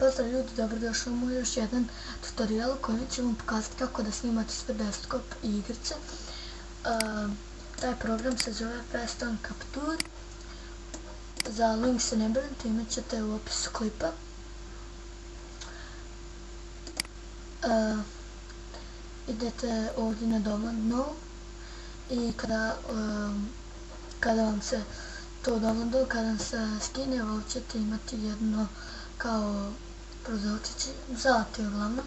Pozdrav ljudi, dobrodošli u moj još jedan tutorial u kojem ću vam pokazati kako da snimate sve desktop i igrice. Taj program se zove Feston Capture. Za link se ne brinite, imat ćete u opisu klipa. Idete ovdje na download now i kada vam se to downloaduje, kada vam se skine, ovdje ćete imati jedno kao prozorčić, zlati uglavnom,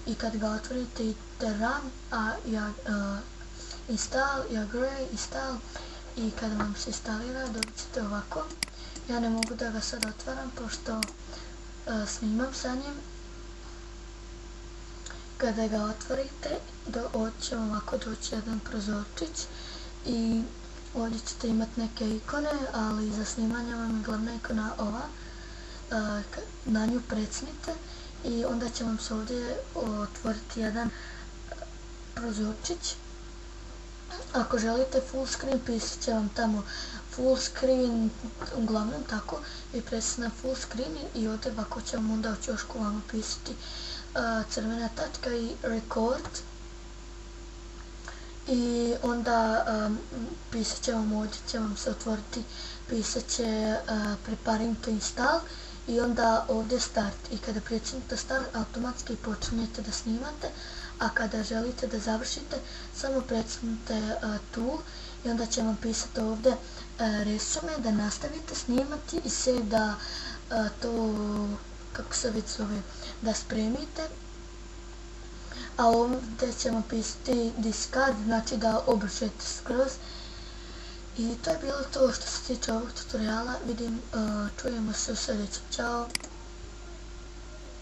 i kad ga otvorite idete run, install, install, i kada vam se instalira dobit ćete ovako. Ja ne mogu da ga sad otvaram pošto snimam sa njim. Kada ga otvorite, ovdje će vam ovako doći jedan prozorčić i ovdje ćete imati neke ikone, ali za snimanje vam je glavna ikona ova. Na nju precnite i onda će vam se ovdje otvoriti jedan prozorčić. Ako želite full screen, pisat će vam tamo full screen, uglavnom tako, i presnite na full screen i ovdje ovako će vam onda u ćošku vama pisati crvena tačka i record, i onda pisat će vam, ovdje će vam se otvoriti, pisat će preparing to install i onda ovdje start, i kada pritisnete start automatski počinjete da snimate, a kada želite da završite samo pritisnete tu i onda će vam pisati ovdje resume, da nastavite snimati i save, da to, kako se već zove, da spremite. A ovdje će vam pisati discard, znači da obrišete skroz. I to je bilo to što se tiče ovog tutoriala. Čujemo se u sljedećem. Ćao!